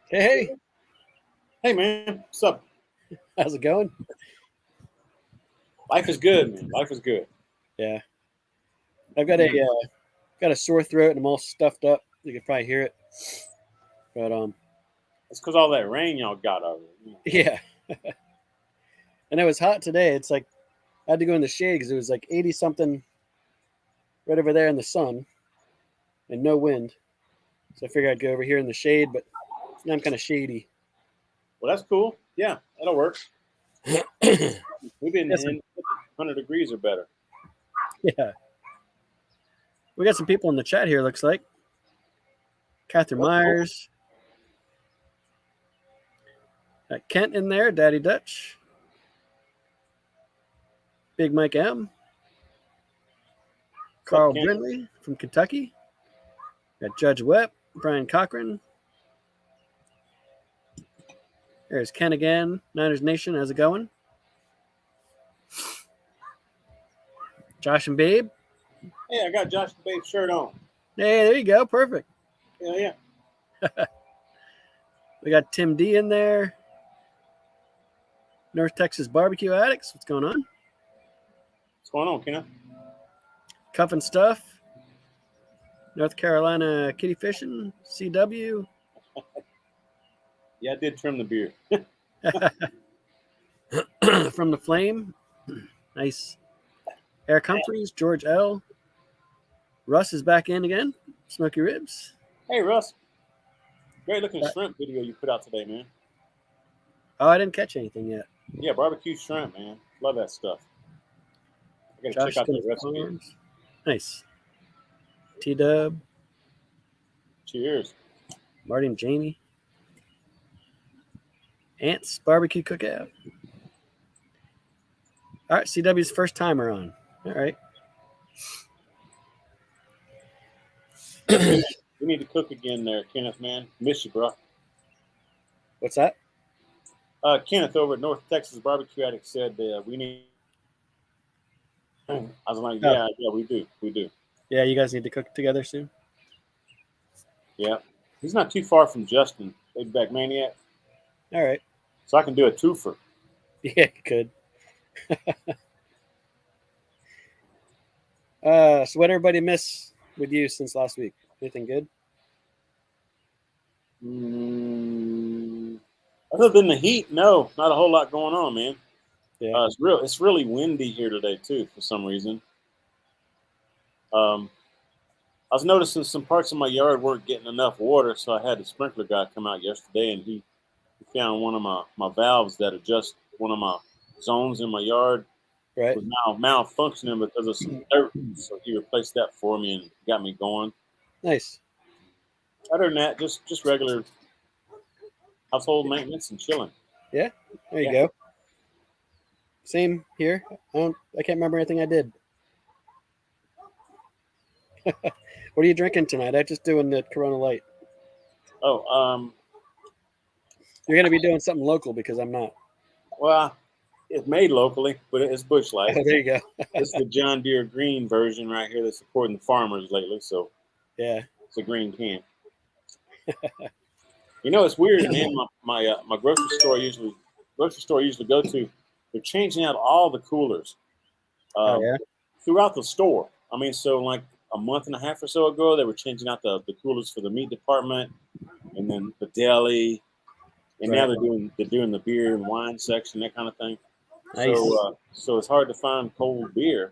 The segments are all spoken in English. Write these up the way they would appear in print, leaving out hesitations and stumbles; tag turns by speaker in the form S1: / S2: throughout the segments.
S1: Hey,
S2: Hey man, what's up?
S1: how's it going?
S2: Life is good, man. Life is good.
S1: Yeah, I've got a sore throat and I'm all stuffed up. You can probably hear it, but
S2: It's because all that rain y'all got over.
S1: yeah. And it was hot today. It's like I had to go in the shade because it was like 80 something right over there in the sun and no wind. So I figured I'd go over here in the shade, but now I'm kind of shady.
S2: Well, that's cool. Yeah, that'll work. We've been
S1: Yes,
S2: in 100 degrees or better.
S1: yeah. We got some people in the chat here. Looks like Catherine
S2: Well, that's cool.
S1: Myers, got Kent in there, Daddy Dutch, Big Mike M,
S2: What's up,
S1: Carl
S2: Ken?
S1: Brindley from Kentucky, got Judge Webb, Brian Cochran. There's Ken again. Niners Nation, how's it going? Josh and Babe.
S2: Hey, I got Josh the Babe shirt on.
S1: Hey, there you go. Perfect.
S2: Yeah.
S1: We got Tim D in there. North Texas Barbecue Addicts. What's going on?
S2: What's going on, Ken?
S1: Cuff and Stuff. North Carolina Kitty Fishing. CW.
S2: Yeah, I did trim the beard.
S1: From the Flame. Nice. Eric Humphreys. George L. Russ is back in again. Smoky Ribs.
S2: Hey, Russ. Great looking shrimp video you put out today, man.
S1: Oh, I didn't catch anything yet.
S2: Yeah, barbecue shrimp, man. Love that stuff. I gotta check
S1: Josh
S2: out
S1: Smith
S2: that recipe.
S1: Farms. Nice. T Dub.
S2: Cheers.
S1: Marty and Jamie. Ants Barbecue Cookout. All right, CW's first timer on. All right.
S2: We need to cook again there, Kenneth, man. Miss you, bro.
S1: What's that?
S2: Kenneth over at North Texas Barbecue Addict said we need. I was like,
S1: Oh,
S2: yeah, we do.
S1: yeah, you guys need to cook together soon.
S2: Yeah, he's not too far from Justin, Big Back Maniac,
S1: All right.
S2: so I can do a twofer.
S1: Yeah, good. So what everybody miss with you since last week? Anything good?
S2: Mm, other than the heat, no, not a whole lot going on, man.
S1: Yeah.
S2: It's really windy here today too, for some reason. Um, I was noticing some parts of my yard weren't getting enough water, so I had the sprinkler guy come out yesterday, and he found one of my valves that adjust one of my zones in my yard
S1: Right.
S2: was now malfunctioning because of some dirt. So he replaced that for me and got me going.
S1: Nice.
S2: Other than that, just regular household maintenance and chilling.
S1: Yeah. There you
S2: Yeah.
S1: go. Same here. I can't remember anything I did. What are you drinking tonight? I'm just doing the Corona Light.
S2: Oh,
S1: You're gonna be doing something local because I'm not.
S2: well, it's made locally, but it's Bush Light.
S1: Oh, there you go.
S2: It's the John Deere green version right here that's supporting the farmers lately. So
S1: Yeah.
S2: it's a green can. You know, it's weird, man. My grocery store I usually go to, they're changing out all the coolers
S1: Oh
S2: um,
S1: yeah.
S2: throughout the store. I mean, so like a month and a half or so ago, they were changing out the coolers for the meat department, and then the deli, and now
S1: Right.
S2: they're doing the beer and wine section, that kind of thing.
S1: Nice.
S2: So it's hard to find cold beer,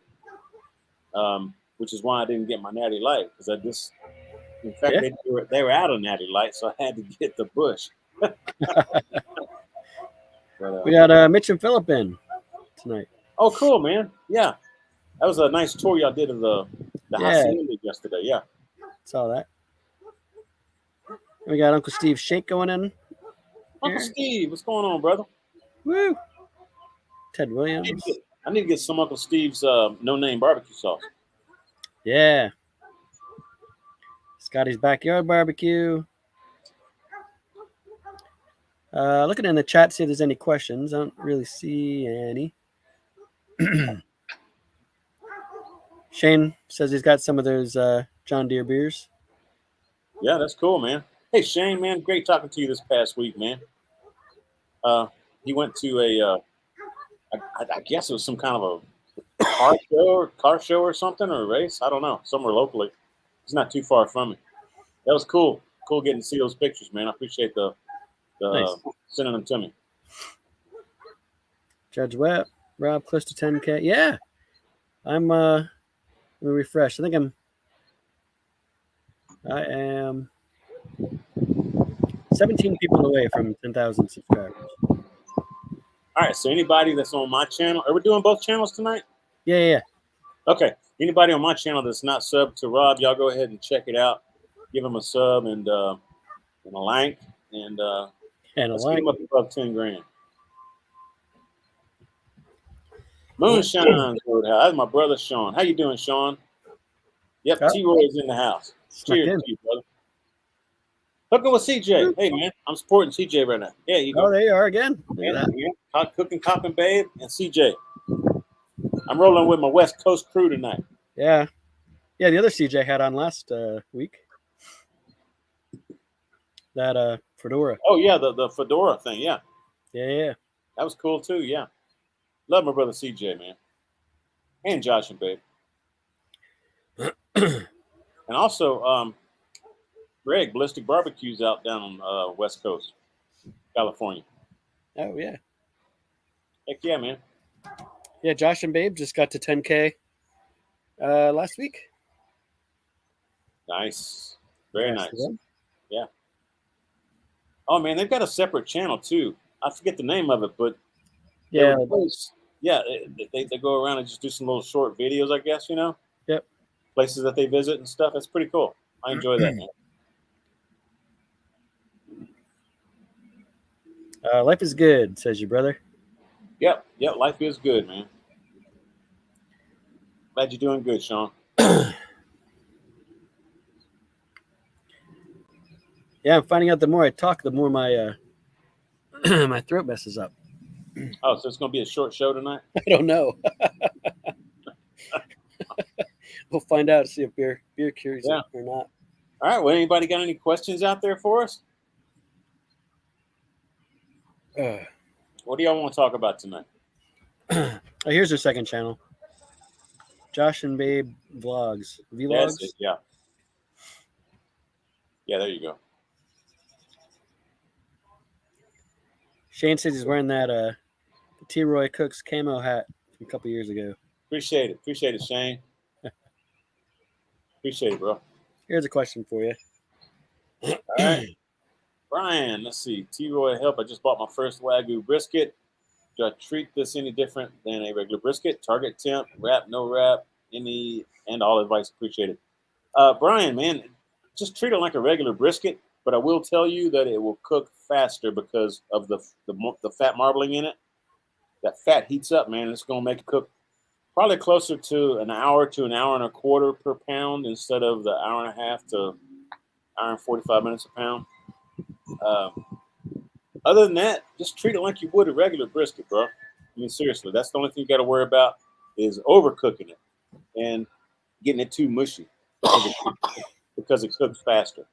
S2: which is why I didn't get my Natty Light because in fact,
S1: Yeah.
S2: they were out of Natty Light, so I had to get the Bush. But
S1: We got Mitch and Philip in tonight.
S2: oh, cool, man. Yeah, that was a nice tour y'all did of the
S1: Yeah.
S2: hacienda yesterday. Yeah.
S1: Saw that. We got Uncle Steve Shake going in
S2: Uncle
S1: here.
S2: Steve, what's going on, brother?
S1: Woo. Ted
S2: I need to
S1: Williams.
S2: get, I need to get some Uncle Steve's no name barbecue sauce.
S1: Yeah. Scotty's Backyard Barbecue. Looking in the chat, see if there's any questions. I don't really see any. Shane says he's got some of those John Deere beers.
S2: Yeah, that's cool, man. Hey, Shane, man, great talking to you this past week, man. He went to I guess it was some kind of a car show or something, or a race. I don't know, somewhere locally. It's not too far from me. That was cool. Cool getting to see those pictures, man. I appreciate the
S1: Nice.
S2: sending them to me.
S1: Judge Webb, Rob, close to 10K. Yeah, I'm. Let me refresh. I am 17 people away from 10,000 subscribers.
S2: All right. So anybody that's on my channel, are we doing both channels tonight?
S1: Yeah.
S2: Okay. Anybody on my channel that's not subbed to Rob, y'all go ahead and check it out. Give him a sub and a like, and let's get him up above 10 grand. Moonshine Roadhouse. That's my brother Sean. How you doing, Sean? Yep, T-Roy's in the house. Cheers to you, brother. Hooking with CJ. Hey, man, I'm supporting CJ right now. Yeah, you go.
S1: Oh, there you are again.
S2: Yeah. Cooking, Coppin Babe, and CJ. I'm rolling with my West Coast crew tonight.
S1: Yeah. Yeah, the other CJ had on last week. That fedora.
S2: Oh, yeah, the fedora thing, yeah.
S1: Yeah.
S2: That was cool, too, yeah. Love my brother CJ, man. And Josh and Babe. And also, Greg, Ballistic Barbecue's out down on West Coast, California.
S1: Oh, yeah.
S2: Heck yeah, man.
S1: Yeah, Josh and Babe just got to 10K last week.
S2: Nice. Very nice. Yeah. Oh, man, they've got a separate channel, too. I forget the name of it, but
S1: yeah,
S2: they go around and just do some little short videos, I guess, you know?
S1: Yep.
S2: Places that they visit and stuff. That's pretty cool. I enjoy that, man.
S1: Life is good, says your brother.
S2: Yep, life is good, man. Glad you're doing good, Sean.
S1: Yeah, I'm finding out the more I talk, the more my my throat messes up.
S2: Oh, so it's going to be a short show tonight?
S1: I don't know. We'll find out, see if beer cures it or not.
S2: All right, well, anybody got any questions out there for us? What do y'all want to talk about tonight?
S1: Oh, here's their second channel. Josh and Babe Vlogs. Vlogs?
S2: Yeah. Yeah, there you go.
S1: Shane says he's wearing that the T-Roy Cooks camo hat from a couple years ago.
S2: Appreciate it, Shane. Appreciate it, bro.
S1: Here's a question for you.
S2: All right. Brian, let's see. T-Roy, help. I just bought my first Wagyu brisket. Do I treat this any different than a regular brisket? Target temp, wrap, no wrap, any, and all advice. Appreciate it. Brian, man, just treat it like a regular brisket, but I will tell you that it will cook faster because of the fat marbling in it. That fat heats up, man. It's going to make it cook probably closer to an hour and a quarter per pound instead of the hour and a half to hour and 45 minutes a pound. Other than that, just treat it like you would a regular brisket, bro. I mean, seriously, that's the only thing you got to worry about is overcooking it and getting it too mushy because it cooks faster.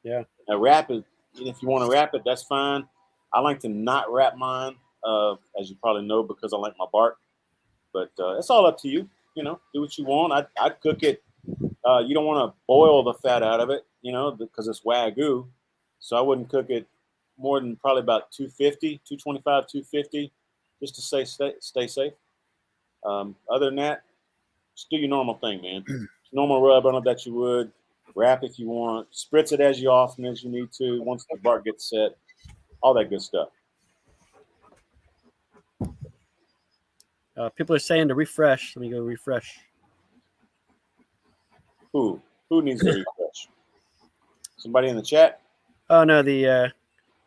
S1: Yeah.
S2: Now, wrap it. If you want to wrap it, that's fine. I like to not wrap mine, as you probably know, because I like my bark. But it's all up to you. You know, do what you want. I'd cook it. You don't want to boil the fat out of it, you know, because it's Wagyu. So I wouldn't cook it more than probably about 250, 225, 250, just to stay safe. Other than that, just do your normal thing, man. Normal rub on it that you would. Wrap if you want. Spritz it as often as you need to once the bark gets set. All that good stuff.
S1: People are saying to refresh. Let me go refresh.
S2: Who needs to refresh? Somebody in the chat?
S1: Oh no, the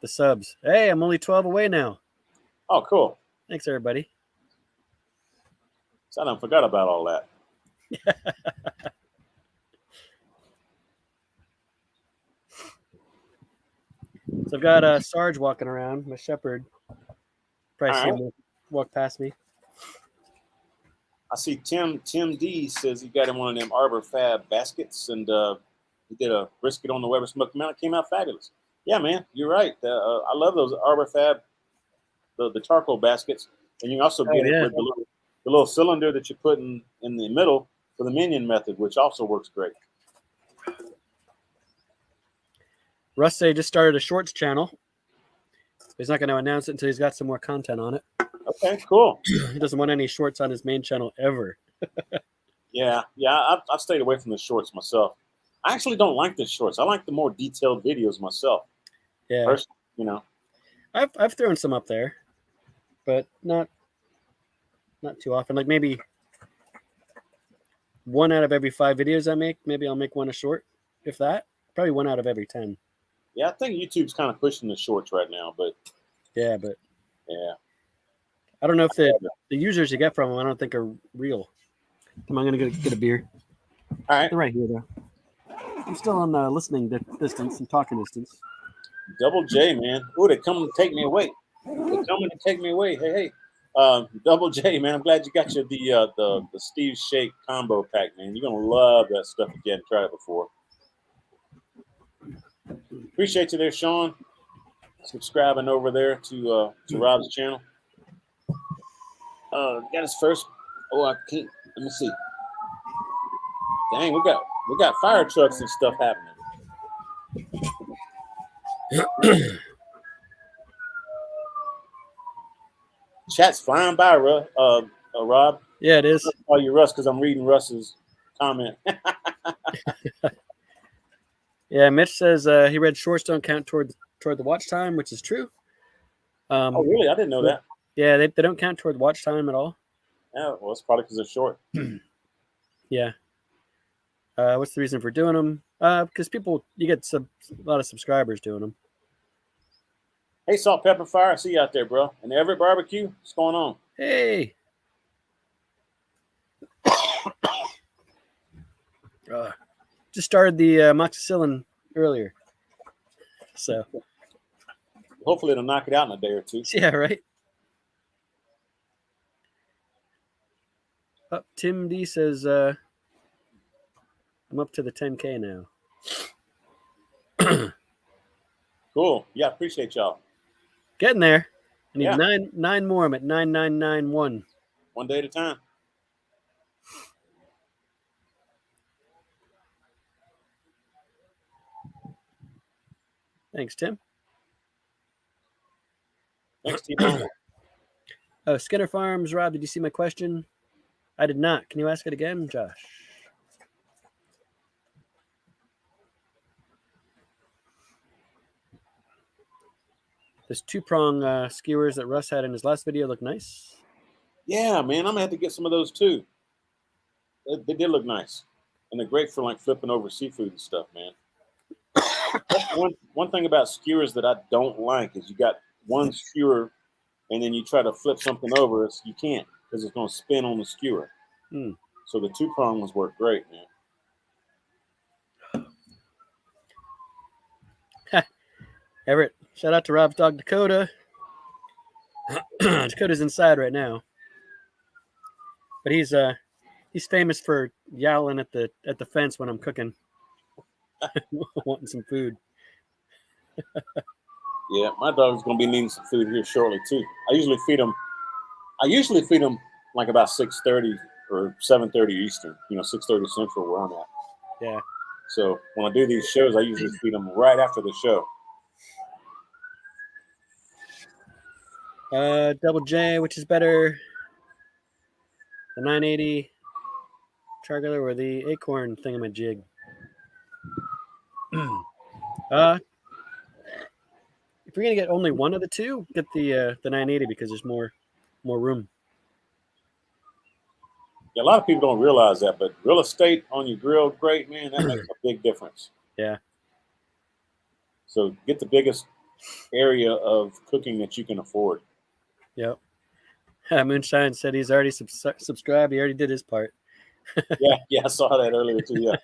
S1: subs. Hey, I'm only 12 away now.
S2: Oh, cool.
S1: Thanks, everybody.
S2: So I done forgot about all that.
S1: So I've got Sarge walking around, my shepherd. Probably see him walk past me.
S2: I see Tim D says he got him one of them Arbor Fab baskets, and He did a brisket on the Weber Smoked Metal. It came out fabulous. Yeah, man, you're right. I love those Arbor Fab, the charcoal baskets, and you can also get it
S1: yeah.
S2: with the little cylinder that you put in the middle for the minion method, which also works great.
S1: Russ say just started a shorts channel. He's not going to announce it until he's got some more content on it.
S2: Okay, cool.
S1: He doesn't want any shorts on his main channel ever.
S2: Yeah. I've stayed away from the shorts myself. I actually don't like the shorts. I like the more detailed videos myself.
S1: Yeah,
S2: Personally, you know.
S1: I've thrown some up there, but not too often. Like maybe 1 out of every 5 videos I make, maybe I'll make one a short, if that. Probably 1 out of every 10.
S2: Yeah, I think YouTube's kind of pushing the shorts right now, but
S1: Yeah, but
S2: yeah.
S1: I don't know if the users you get from them, I don't think are real. Come on, I'm gonna get a beer.
S2: All right.
S1: They're right here though. I'm still on listening distance and talking distance.
S2: Double J, man. Ooh, they're coming to take me away. They're coming to take me away. Hey. Double J, man. I'm glad you got your the Steve Shake combo pack, man. You're gonna love that stuff if you hadn't tried it before. Appreciate you there, Sean. Subscribing over there to Rob's channel. Got his first. Oh, I can't. Let me see. Dang, we got fire trucks and stuff happening. Chat's flying by, Rob.
S1: Yeah, it is.
S2: I'll call you Russ because I'm reading Russ's comment.
S1: Yeah, Mitch says he read shorts don't count toward the watch time, which is true.
S2: Oh, really? I didn't know that.
S1: Yeah, they don't count toward watch time at all.
S2: Yeah, well, it's probably because they're short.
S1: Yeah. What's the reason for doing them? Because you get a lot of subscribers doing them.
S2: Hey, Salt Pepper Fire, I see you out there, bro. And Everett Barbecue, what's going on?
S1: Hey. Just started the amoxicillin earlier. So.
S2: Hopefully it'll knock it out in a day or two.
S1: Yeah, right. Tim D says, I'm up to the 10K now.
S2: Cool. Yeah, appreciate y'all.
S1: Getting there. I need nine more. I'm at 9991.
S2: One day at a time.
S1: Thanks, Tim.
S2: Thanks, Tim.
S1: Oh, Skinner Farms. Rob, did you see my question? I did not. Can you ask it again, Josh? This 2-prong skewers that Russ had in his last video look nice.
S2: Yeah, man, I'm gonna have to get some of those too. They did look nice, and they're great for like flipping over seafood and stuff, man. That's one thing about skewers that I don't like is you got one skewer, and then you try to flip something over, you can't because it's gonna spin on the skewer. So the 2-prong ones work great, man.
S1: Everett, shout out to Rob's dog Dakota. Dakota's inside right now, but he's famous for yowling at the fence when I'm cooking, wanting some food.
S2: Yeah, my dog's gonna be needing some food here shortly too. I usually feed him like about 6:30 or 7:30 Eastern. 6:30 Central where I'm at.
S1: Yeah.
S2: So when I do these shows, I usually feed them right after the show.
S1: Double J, which is better, the 980 Chargular or the Acorn thingamajig? If you're gonna get only one of the two, get the 980 because there's more room.
S2: Yeah, a lot of people don't realize that, but real estate on your grill, great, man, that makes a big difference.
S1: Yeah.
S2: So get the biggest area of cooking that you can afford.
S1: Yep. Moonshine said he's already subscribed. He already did his part.
S2: Yeah, I saw that earlier too.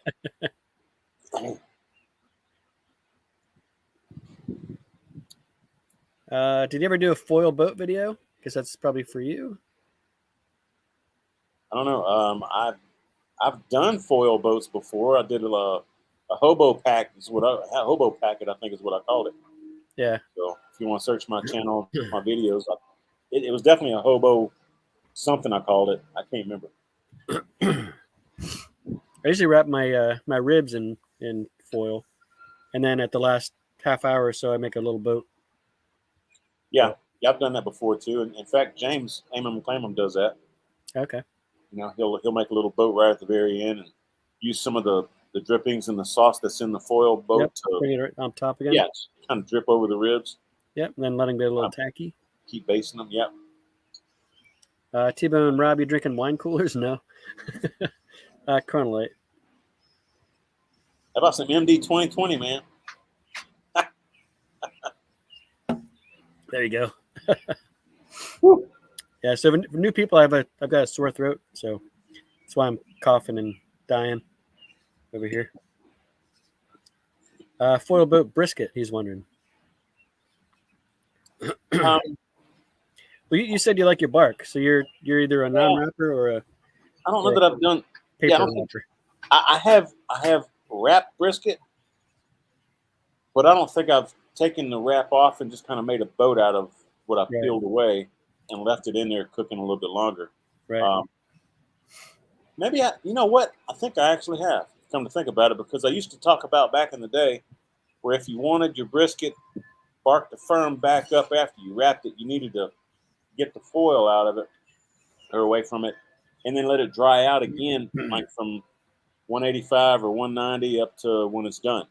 S2: Yeah.
S1: Did you ever do a foil boat video? Because that's probably for you.
S2: I don't know. I've done foil boats before. I did a hobo pack is what a hobo packet, I think is what I called it.
S1: Yeah.
S2: So if you want to search my channel, my videos, it was definitely a hobo something I called it. I can't remember.
S1: I usually wrap my ribs in foil, and then at the last half hour or so, I make a little boat.
S2: Yeah, yeah, I've done that before too. And in fact, James Amon McClamon does that.
S1: Okay.
S2: You know, he'll make a little boat right at the very end and use some of the drippings and the sauce that's in the foil boat
S1: Yep.
S2: to
S1: Bring it right on top again.
S2: yeah, kind of drip over the ribs.
S1: Yep. And then letting it get a little tacky.
S2: Keep basting them. Yep.
S1: T-Bone and Rob, you drinking wine coolers? No. Corona Light.
S2: How about some MD 2020, man?
S1: There you go. Yeah. So for new people, I've got a sore throat, so that's why I'm coughing and dying over here. Foil boat brisket. He's wondering. Well, you said you like your bark, so you're either a non-wrapper or a
S2: I don't know that I've done
S1: paper
S2: yeah, I don't think,
S1: wrapper.
S2: I have wrapped brisket, but I don't think I've taken the wrap off and just kind of made a boat out of what I
S1: Right.
S2: peeled away and left it in there cooking a little bit longer.
S1: Right.
S2: Maybe you know what? I think I actually have come to think about it because I used to talk about back in the day where if you wanted your brisket bark to firm back up after you wrapped it, you needed to get the foil out of it or away from it and then let it dry out again, like from 185 or 190 up to when it's done.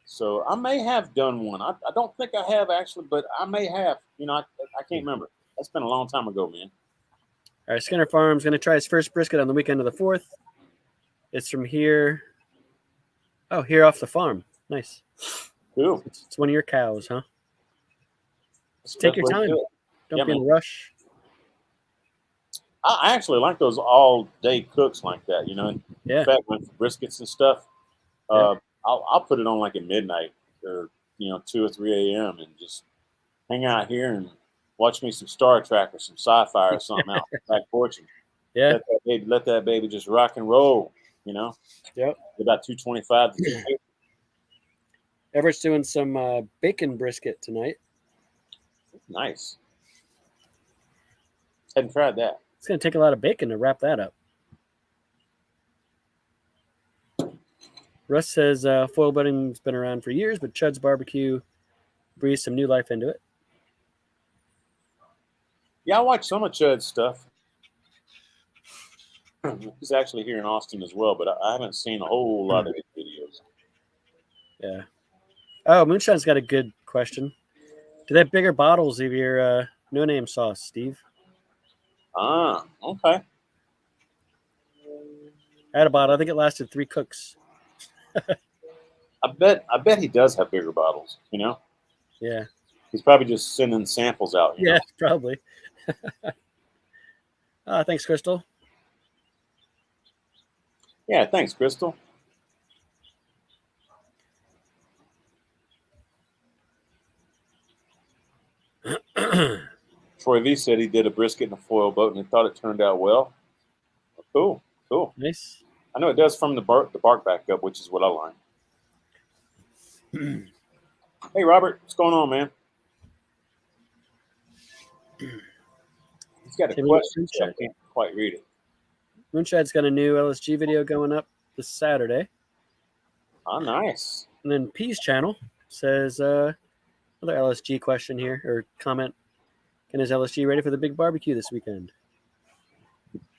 S2: So I may have done one. I don't think I have actually, but I may have. You know, I can't remember. That's been a long time ago, man.
S1: All right, Skinner Farm's going to try his first brisket on the weekend of the 4th. It's from here. Oh, here off the farm. Nice.
S2: Cool.
S1: It's one of your cows, huh?
S2: That's
S1: Take
S2: the
S1: your
S2: best way to
S1: time.
S2: do it.
S1: Don't
S2: Yeah,
S1: be in a
S2: man.
S1: rush.
S2: I actually like those all day cooks like that. You know, in
S1: Yeah.
S2: fact, when briskets and stuff,
S1: Yeah.
S2: I'll put it on like at midnight or 2 or 3 a.m. and just hang out here and watch me some Star Trek or some sci-fi or something out back porch. And
S1: Yeah.
S2: let that baby just rock and roll. You know,
S1: Yep.
S2: about 225 to 250.
S1: Everett's doing some bacon brisket tonight.
S2: Nice. Hadn't tried that.
S1: It's going to take a lot of bacon to wrap that up. Russ says foil boating's been around for years, but Chud's Barbecue breathed some new life into it.
S2: Yeah, I watch some of Chud's stuff. He's actually here in Austin as well, but I haven't seen a whole lot of his videos.
S1: Yeah. Oh, Moonshine's got a good question. Do they have bigger bottles of your no-name sauce, Steve?
S2: Ah, okay.
S1: I had a bottle. I think it lasted 3 cooks.
S2: I bet he does have bigger bottles. You know,
S1: Yeah.
S2: he's probably just sending samples out. You
S1: Yeah,
S2: know?
S1: probably. Thanks, Crystal.
S2: Yeah, thanks, Crystal. Troy V said he did a brisket in a foil boat and he thought it turned out well. Cool, cool.
S1: Nice.
S2: I know it does from the bark back up, which is what I like. Hey, Robert, what's going on, man? He's got a question. I can't quite read it.
S1: Moonshine's got a new LSG video going up this Saturday.
S2: Oh, nice.
S1: And then P's channel says another LSG question here or comment. Can his LSG ready for the big barbecue this weekend?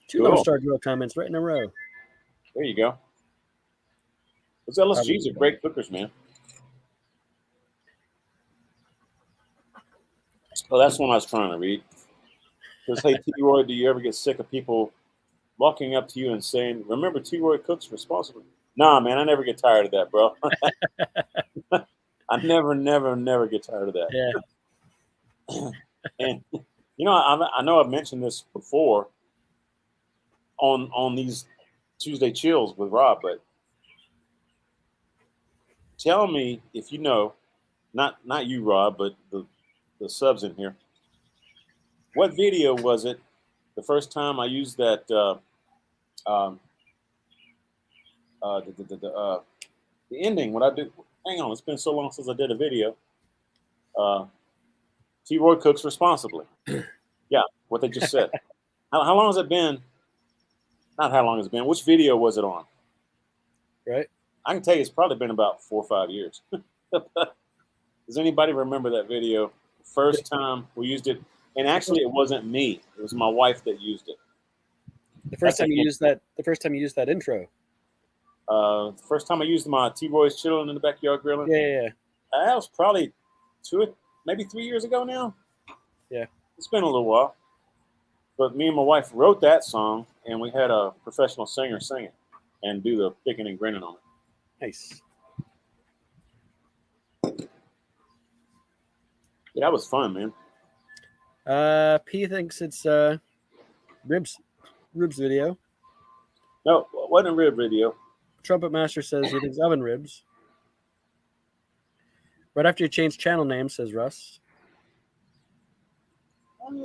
S1: 2
S2: Cool.
S1: Lone Star Grill comments right in a row.
S2: There you go. Those LSGs are great cookers, man. Oh, that's one I was trying to read. Because, hey, T-Roy, do you ever get sick of people walking up to you and saying, remember T-Roy cooks responsibly? Nah, man, I never get tired of that, bro. I never get tired of that.
S1: Yeah.
S2: And, I know I've mentioned this before on these Tuesday chills with Rob, but tell me if you know, not you, Rob, but the subs in here. What video was it the first time I used that the ending. What I do? Hang on, it's been so long since I did a video. T. Roy cooks responsibly. Yeah, what they just said. How long has it been? Not how long has it been. Which video was it on?
S1: Right.
S2: I can tell you, it's probably been about 4 or 5 years. Does anybody remember that video? First time we used it, and actually, it wasn't me. It was my wife that used it.
S1: The first time you used that. The first time you used that intro.
S2: The first time I used my T. Roy's chilling in the backyard grilling.
S1: Yeah.
S2: That was probably 2, maybe 3 years ago now.
S1: Yeah.
S2: It's been a little while. But me and my wife wrote that song, and we had a professional singer sing it and do the picking and grinning on it.
S1: Nice.
S2: Yeah, that was fun, man.
S1: P thinks it's ribs video.
S2: No, it wasn't a rib video.
S1: Trumpet Master says he thinks oven ribs. Right after you change channel name, says Russ.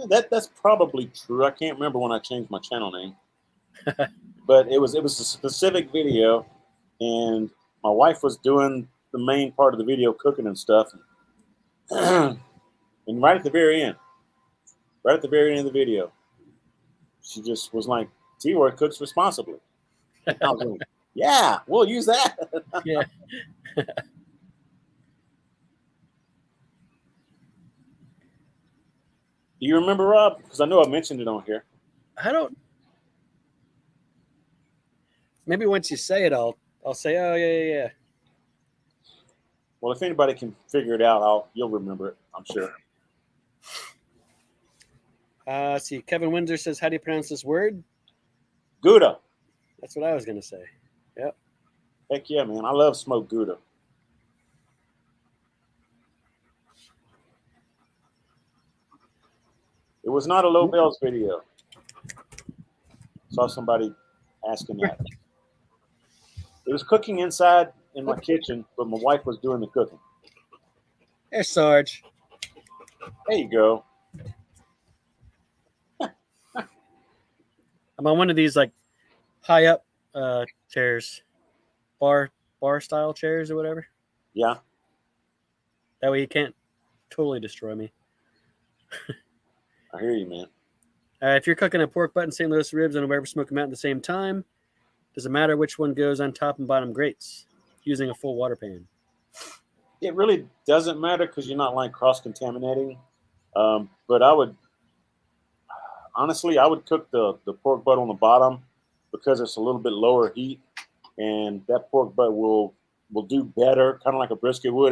S2: That's probably true. I can't remember when I changed my channel name, but it was a specific video, and my wife was doing the main part of the video, cooking and stuff. And right at the very end of the video, she just was like, "T. Roy cooks responsibly." I was like, yeah, we'll use that.
S1: Yeah.
S2: Do you remember, Rob? Because I know I mentioned it on here.
S1: I don't. Maybe once you say it, I'll say, oh yeah.
S2: Well, if anybody can figure it out, you'll remember it, I'm sure.
S1: See, Kevin Windsor says, how do you pronounce this word?
S2: Gouda.
S1: That's what I was gonna say. Yep.
S2: Heck yeah, man! I love smoked Gouda. It was not a Low Bells video. Saw somebody asking that. It was cooking inside in my kitchen, but my wife was doing the cooking.
S1: There's Sarge.
S2: There you go.
S1: I'm on one of these like high up chairs, bar style chairs or whatever.
S2: Yeah.
S1: That way you can't totally destroy me.
S2: I hear you, man.
S1: If you're cooking a pork butt and St. Louis ribs and a Weber smoke them out at the same time, does it matter which one goes on top and bottom grates using a full water pan?
S2: It really doesn't matter because you're not like cross-contaminating. But I would cook the pork butt on the bottom because it's a little bit lower heat, and that pork butt will do better, kind of like a brisket would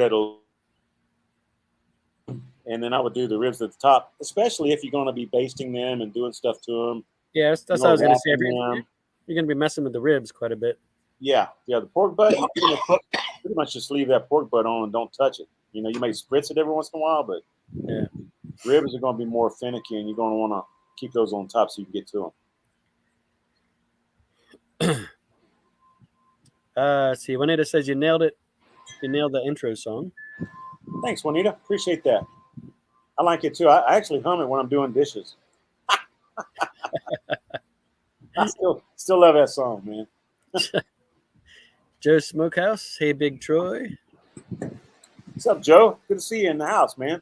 S2: and then I would do the ribs at the top, especially if you're going to be basting them and doing stuff to them.
S1: Yeah, that's what I was going to say. You're going to be messing with the ribs quite a bit.
S2: Yeah. The pork butt, you pretty much just leave that pork butt on and don't touch it. You know, you may spritz it every once in a while, but
S1: yeah,
S2: ribs are going to be more finicky, and you're going to want to keep those on top so you can get to
S1: them. See, Juanita says you nailed it. You nailed the intro song.
S2: Thanks, Juanita. Appreciate that. I like it too. I actually hum it when I'm doing dishes. I still love that song, man.
S1: Joe Smokehouse. Hey, Big Troy.
S2: What's up, Joe? Good to see you in the house, man.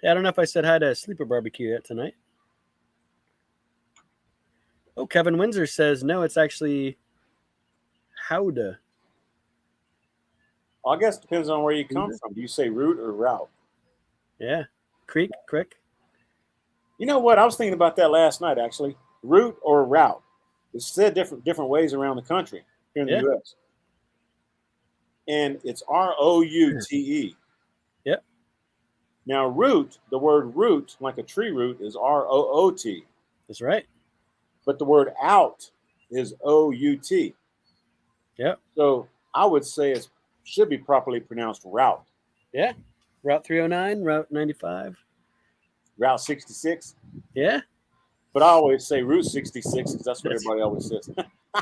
S1: Yeah, I don't know if I said hi to Sleeper Barbecue yet tonight. Oh, Kevin Windsor says no, it's actually Howda.
S2: Well, I guess it depends on where you come from. Do you say root or route?
S1: Yeah. Creek.
S2: You know what? I was thinking about that last night, actually. Route or route. It's said different ways around the country here in the U.S. And it's R-O-U-T-E.
S1: Yep.
S2: Now, root, the word root, like a tree root, is R-O-O-T.
S1: That's right.
S2: But the word out is O-U-T.
S1: Yep.
S2: So I would say it should be properly pronounced route.
S1: Yeah. Route 309, Route 95.
S2: Route 66.
S1: Yeah.
S2: But I always say Route 66 because that's what everybody always says.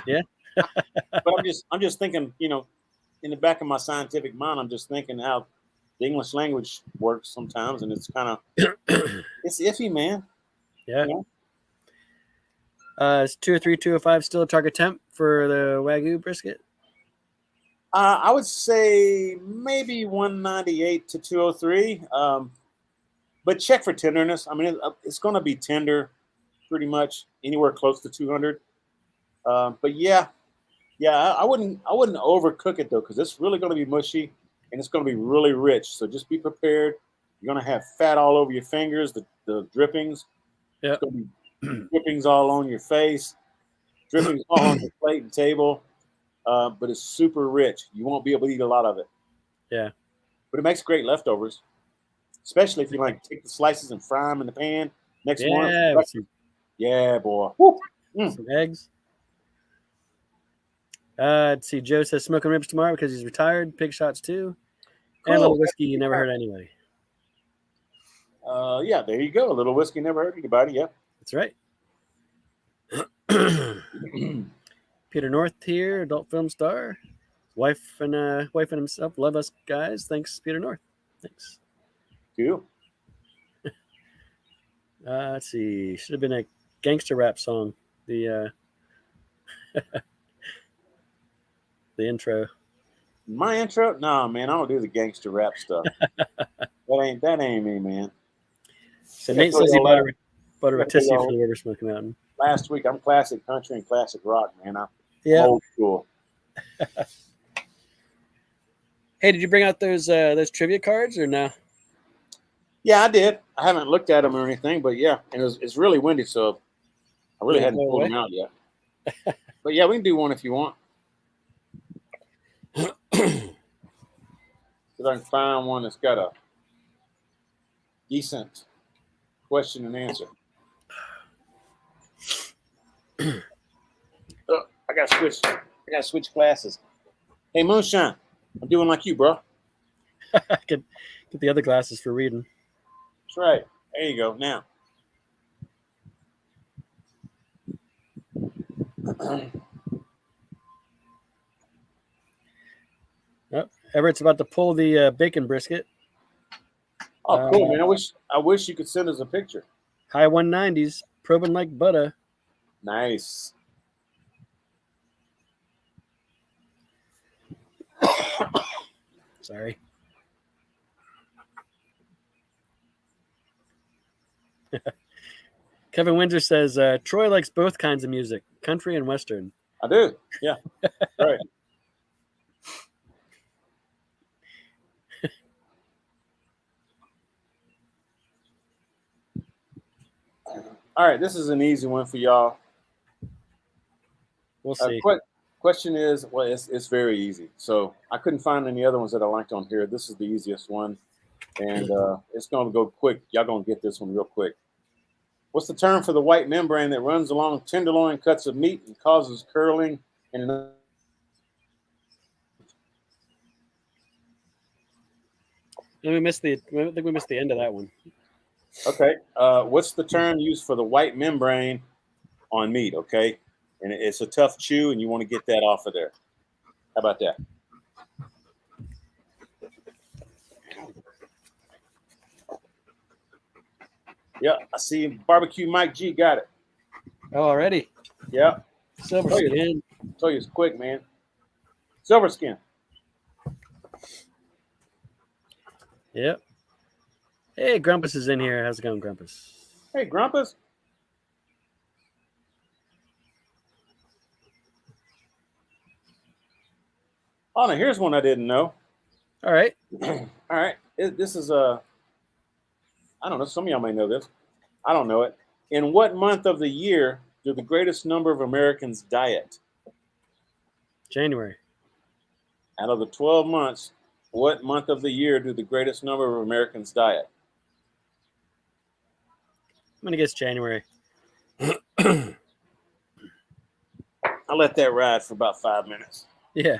S1: Yeah.
S2: But I'm just thinking, you know, in the back of my scientific mind, I'm just thinking how the English language works sometimes, and it's kind of it's iffy, man.
S1: Yeah.
S2: You
S1: know? Is 203, 205 still a target temp for the Wagyu brisket?
S2: I would say maybe 198 to 203. But check for tenderness. I mean, it's going to be tender pretty much anywhere close to 200. But yeah, I wouldn't overcook it though, because it's really going to be mushy and it's going to be really rich. So just be prepared. You're going to have fat all over your fingers, the drippings.
S1: Yeah.
S2: It's going to be drippings all on your face, drippings all on your plate and table. But it's super rich. You won't be able to eat a lot of it.
S1: Yeah.
S2: But it makes great leftovers, especially if you like take the slices and fry them in the pan next morning.
S1: Yeah. With some,
S2: Yeah, boy. Woo.
S1: some eggs. Let's see. Joe says smoking ribs tomorrow because he's retired. Pig shots too. And a
S2: Cool.
S1: little whiskey you never heard anyway.
S2: Yeah, there you go. A little whiskey never hurt anybody. Yeah.
S1: That's right. Peter North here, adult film star. Wife and himself love us guys. Thanks, Peter North. Thanks.
S2: Cool.
S1: Let's see. Should have been a gangster rap song. The the intro.
S2: My intro? Nah, man, I don't do the gangster rap stuff. that ain't me, man.
S1: So
S2: Yeah,
S1: Nate says he bought a
S2: yeah,
S1: rotisserie
S2: y'all.
S1: for the River Smoky Mountain.
S2: Last week, I'm classic country and classic rock, man. I'm
S1: Yeah.
S2: old school.
S1: Hey, did you bring out those trivia cards or no?
S2: Yeah, I did. I haven't looked at them or anything, but yeah, and it's really windy, so I really
S1: Yeah,
S2: hadn't
S1: go
S2: pulled
S1: away.
S2: them out yet. But yeah, we can do one if you want. See if I can find one that's got a decent question and answer. Oh, I gotta switch classes. Hey, Moonshine, I'm doing like you, bro.
S1: I could get the other glasses for reading.
S2: That's right. There you go. Now.
S1: Oh, Everett's about to pull the bacon brisket.
S2: Oh, cool, man. I wish you could send us a picture.
S1: High 190s, probing like butter.
S2: Nice.
S1: Sorry. Kevin Windsor says Troy likes both kinds of music, country and western.
S2: I do. Yeah. Right. All right. This is an easy one for y'all.
S1: We'll see.
S2: Question is, well, it's very easy. So I couldn't find any other ones that I liked on here. This is the easiest one, and it's going to go quick. Y'all going to get this one real quick. What's the term for the white membrane that runs along tenderloin cuts of meat and causes curling? And
S1: we missed the. I think we missed the end of that one.
S2: okay, what's the term used for the white membrane on meat? Okay, and it's a tough chew, and you want to get that off of there. How about that? Yeah, I see Barbecue Mike G got it.
S1: Oh, already.
S2: Yeah,
S1: Silver
S2: Oh, yeah.
S1: skin.
S2: told you it's quick, man. Silver skin.
S1: Yep. Hey, Grumpus is in here. How's it going, Grumpus?
S2: Hey, Grumpus. Oh, now here's one I didn't know.
S1: All right.
S2: All right, this is a. I don't know. Some of y'all may know this. I don't know it. In what month of the year do the greatest number of Americans diet?
S1: January.
S2: Out of the 12 months, what month of the year do the greatest number of Americans diet?
S1: I'm gonna guess January.
S2: I'll let that ride for about 5 minutes.
S1: Yeah.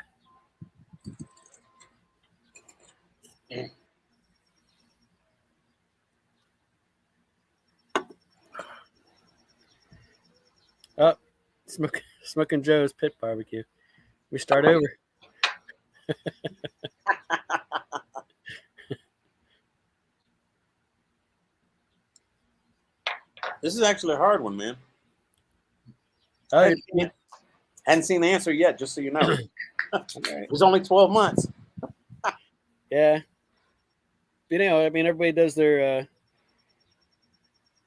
S1: Oh, Smoking Joe's Pit Barbecue. We start over.
S2: This is actually a hard one, man.
S1: Oh,
S2: Hadn't seen the answer yet, just so you know.
S1: right.
S2: It's only 12 months.
S1: Yeah. But, I mean, everybody does their,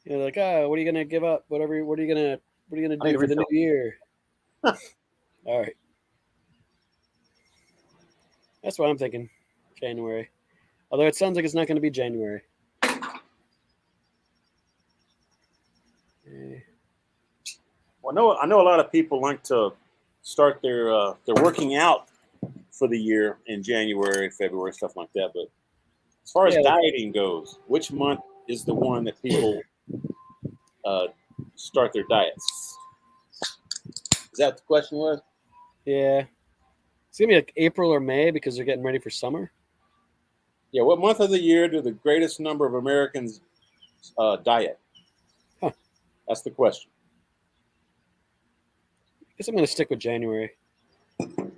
S1: like, what are you gonna give up? Whatever. What are you gonna
S2: I need
S1: do
S2: to
S1: for the new
S2: refill.
S1: year? All right. That's what I'm thinking. January. Although it sounds like it's not going to be January.
S2: Well, I know a lot of people like to start their working out for the year in January, February, stuff like that. But as far as
S1: Yeah,
S2: dieting goes, which month is the one that people start their diets? Is that what the question was?
S1: yeah. It's gonna be like April or May because they're getting ready for summer.
S2: Yeah, what month of the year do the greatest number of Americans diet?
S1: Huh.
S2: That's the question.
S1: Guess I'm gonna stick with January.
S2: All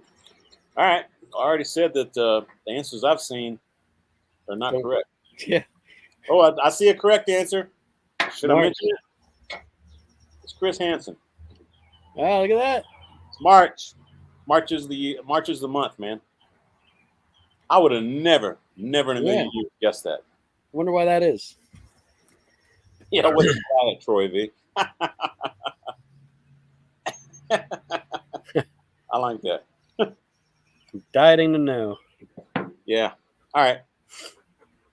S2: right. I already said that the answers I've seen are not
S1: Don't-
S2: correct.
S1: Yeah.
S2: Oh, I see a correct answer. Should I
S1: March.
S2: mention it? It's Chris Hansen.
S1: Wow, look at that.
S2: It's March. March is the month, man. I would have never in a million years guessed that.
S1: Wonder why that is.
S2: Yeah, what's the diet, Troy V? I like that.
S1: Dieting to know.
S2: Yeah. All right.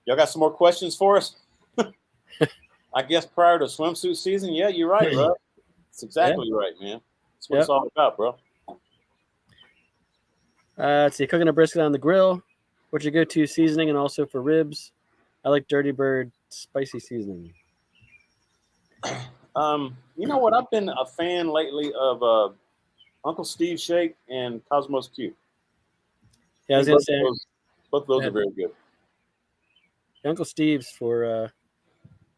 S2: Y'all got some more questions for us? I guess prior to swimsuit season. Yeah, you're right, bro. That's exactly right, man. That's what it's all about, bro.
S1: Let's see. Cooking a brisket on the grill. What's your go-to seasoning, and also for ribs? I like Dirty Bird spicy seasoning.
S2: You know what? I've been a fan lately of Uncle Steve Shake and Cosmos Q.
S1: Yeah, I was gonna say
S2: both of those are very good.
S1: Uncle Steve's for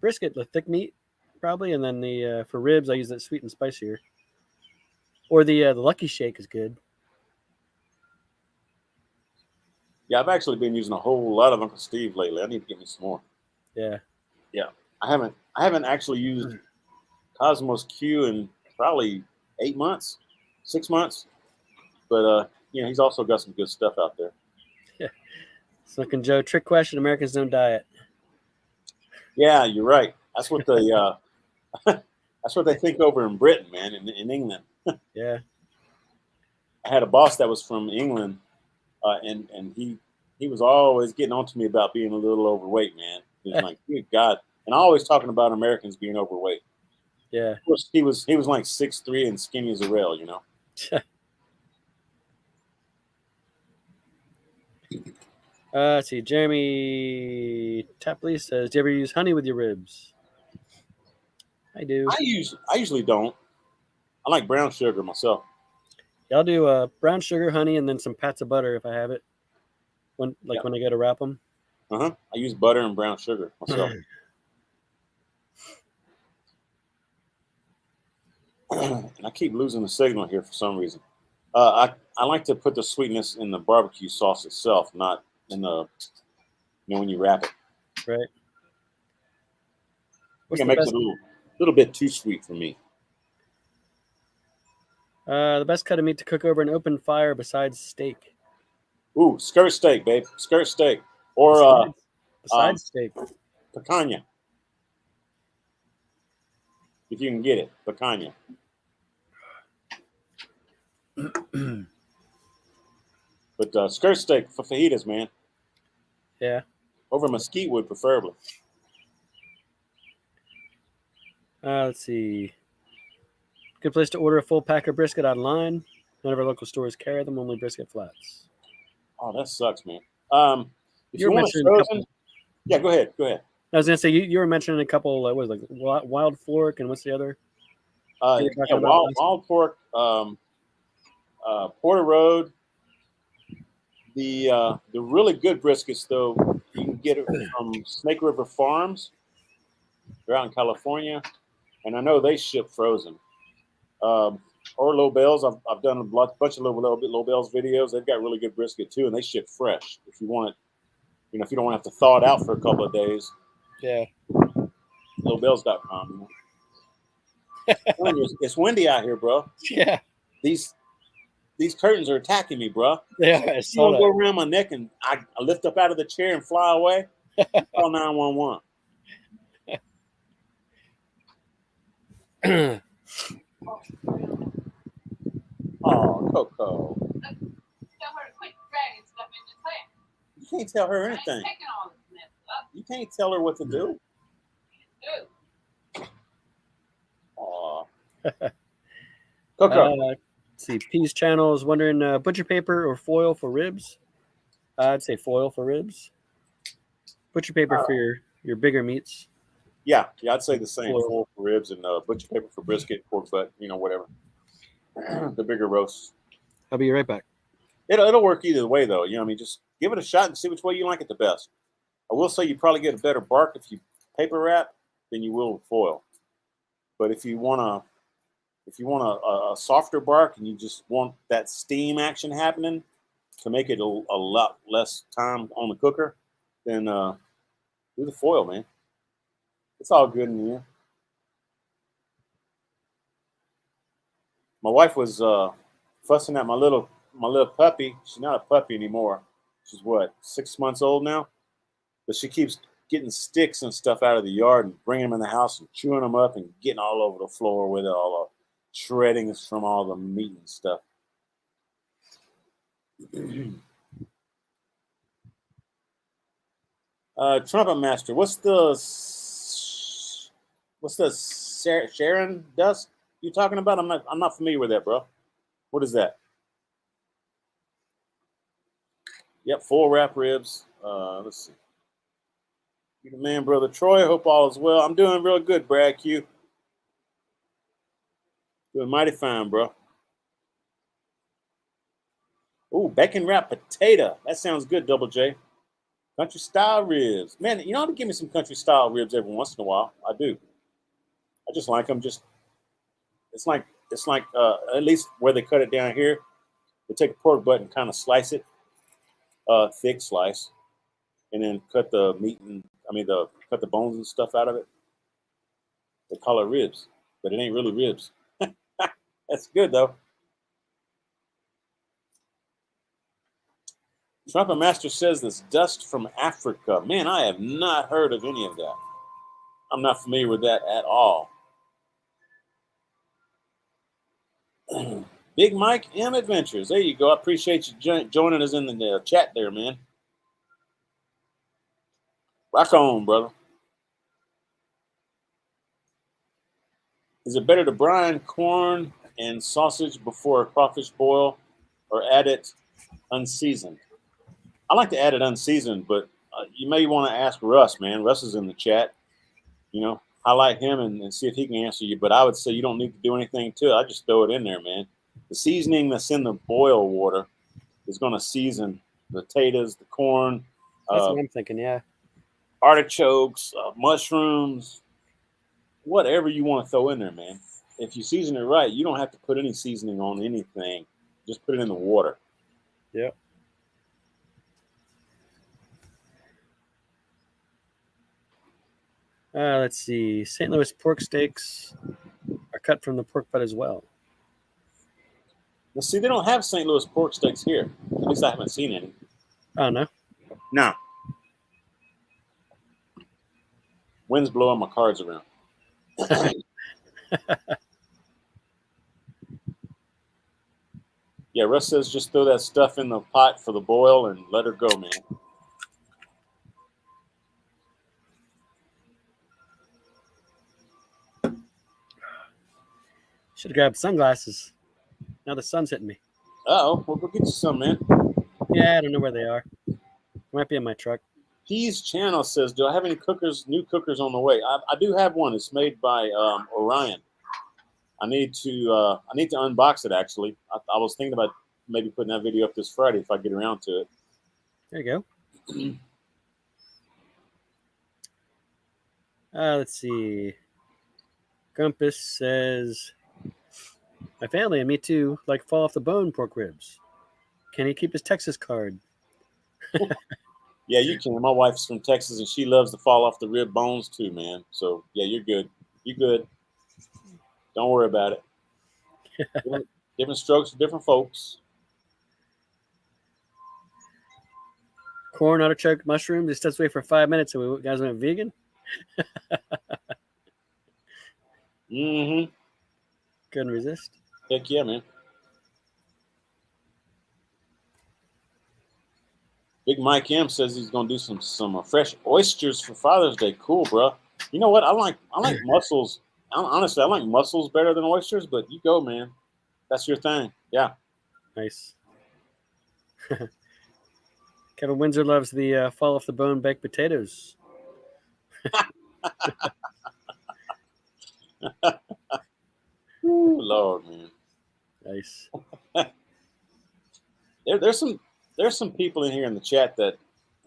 S1: brisket, the thick meat, probably, and then the for ribs I use that sweet and spicier. Or the Lucky Shake is good.
S2: Yeah, I've actually been using a whole lot of Uncle Steve lately. I need to get me some more.
S1: Yeah.
S2: Yeah. I haven't actually used Cosmos Q in probably 8 months, 6 months. But he's also got some good stuff out there.
S1: Yeah. Sunken Joe, trick question: Americans don't diet.
S2: Yeah, you're right. That's what the that's what they think over in Britain, man, in England.
S1: Yeah.
S2: I had a boss that was from England, and he was always getting on to me about being a little overweight, man. He was like, good God. And always talking about Americans being overweight.
S1: Yeah.
S2: Of course, he was like 6'3" and skinny as a rail, you know.
S1: Let's see. Jeremy Tapley says, "Do you ever use honey with your ribs?" I do.
S2: I usually don't. I like brown sugar myself.
S1: Yeah, I'll do brown sugar, honey, and then some pats of butter if I have it. When I go to wrap them.
S2: I use butter and brown sugar myself. And I keep losing the signal here for some reason. I like to put the sweetness in the barbecue sauce itself, not in the when you wrap it.
S1: Right.
S2: I think it makes it a little bit too sweet for me.
S1: The best cut of meat to cook over an open fire besides steak.
S2: Ooh, skirt steak, babe. Skirt steak. Or
S1: besides steak.
S2: Picanha. If you can get it, picanha. But skirt steak for fajitas, man.
S1: Yeah.
S2: Over mesquite wood, preferably.
S1: Let's see. Good place to order a full pack of brisket online. None of our local stores carry them, only brisket flats.
S2: Oh, that sucks, man. If
S1: you
S2: want it frozen, yeah, go ahead.
S1: I was gonna say you were mentioning a couple. What was it, like Wild Fork, and what's the other?
S2: Wild Fork, Porter Road. The really good briskets, though, you can get it from Snake River Farms. They're out in California, and I know they ship frozen. Or Lobel's. I've done a bunch of Lobel's videos. They've got really good brisket too, and they ship fresh. If you want it, if you don't want to have to thaw it out for a couple of days.
S1: Yeah.
S2: Lobels.com. It's windy out here, bro.
S1: Yeah.
S2: These these curtains are attacking me, bro.
S1: They are. I
S2: You
S1: saw
S2: want to go
S1: that.
S2: around my neck and I lift up out of the chair and fly away? Call 911. Oh, Coco.
S3: Tell her to quit dragging stuff in this land.
S2: You can't tell her
S3: I ain't
S2: anything.
S3: taking all this mess up.
S2: You can't tell her what to do.
S3: Dude,
S2: Oh. Coco.
S1: Let's see. Peace Channel is wondering butcher paper or foil for ribs. I'd say foil for ribs. Butcher paper for your bigger meats.
S2: Yeah, I'd say the same.
S1: Foil.
S2: Foil for ribs and butcher paper for brisket, pork butt, whatever. The bigger roasts.
S1: I'll be right back.
S2: It'll work either way, though. Just give it a shot and see which way you like it the best. I will say you probably get a better bark if you paper wrap than you will with foil. But if you want a softer bark and you just want that steam action happening to make it a lot less time on the cooker, then do the foil, man. It's all good in the end. My wife was fussing at my little puppy. She's not a puppy anymore. She's 6 months old now? But she keeps getting sticks and stuff out of the yard and bringing them in the house and chewing them up and getting all over the floor with it, all the shreddings from all the meat and stuff. Trumpet Master, what's the Sharon dust you talking about? I'm not familiar with that, bro. What is that? Yep, full wrap ribs. Let's see. You the man, brother Troy. Hope all is well. I'm doing real good, Brad Q. Doing mighty fine, bro. Ooh, bacon wrap potato. That sounds good, Double J. Country style ribs. Man, you ought to give me some country style ribs every once in a while. I do. I just like them. It's like at least where they cut it down here. They take a pork butt and kind of slice it, thick slice, and then cut the meat cut the bones and stuff out of it. They call it ribs, but it ain't really ribs. That's good though. Trumpet Master says this dust from Africa. Man, I have not heard of any of that. I'm not familiar with that at all. Big Mike M Adventures. There you go. I appreciate you joining us in the chat there, man. Rock on, brother. Is it better to brine corn and sausage before a crawfish boil or add it unseasoned? I like to add it unseasoned, but you may want to ask Russ, man. Russ is in the chat. Highlight him and see if he can answer you. But I would say you don't need to do anything to it. I just throw it in there, man. The seasoning that's in the boil water is going to season the potatoes, the corn.
S1: That's what I'm thinking, yeah.
S2: Artichokes, mushrooms, whatever you want to throw in there, man. If you season it right, you don't have to put any seasoning on anything. Just put it in the water.
S1: Yeah. Let's see. St. Louis pork steaks are cut from the pork butt as well.
S2: Now, see, they don't have St. Louis pork steaks here. At least I haven't seen any.
S1: Oh, no?
S2: No. Wind's blowing my cards around. Yeah, Russ says just throw that stuff in the pot for the boil and let her go, man.
S1: Should have grabbed sunglasses. Now the sun's hitting me.
S2: Uh-oh. Well, go get you some, man.
S1: Yeah, I don't know where they are. Might be in my truck.
S2: Pease Channel says, do I have any new cookers on the way? I do have one. It's made by Orion. I need to unbox it, actually. I was thinking about maybe putting that video up this Friday if I get around to it.
S1: There you go. Let's see. Compass says, my family and me too like fall off the bone pork ribs. Can he keep his Texas card?
S2: Yeah, you can. My wife's from Texas and she loves to fall off the rib bones too, man. So yeah, you're good. You're good. Don't worry about it. Different strokes for different folks.
S1: corn, artichoke, mushrooms. Just steps away for 5 minutes, and we guys went vegan.
S2: Mm-hmm.
S1: Couldn't resist.
S2: Heck yeah, man. Big Mike M says he's gonna do some fresh oysters for Father's Day. Cool, bro. You know what? I like mussels. Honestly, I like mussels better than oysters. But you go, man. That's your thing. Yeah.
S1: Nice. Kevin Windsor loves the fall off the bone baked potatoes.
S2: Ooh, Lord, man.
S1: Nice.
S2: There's some people in here in the chat that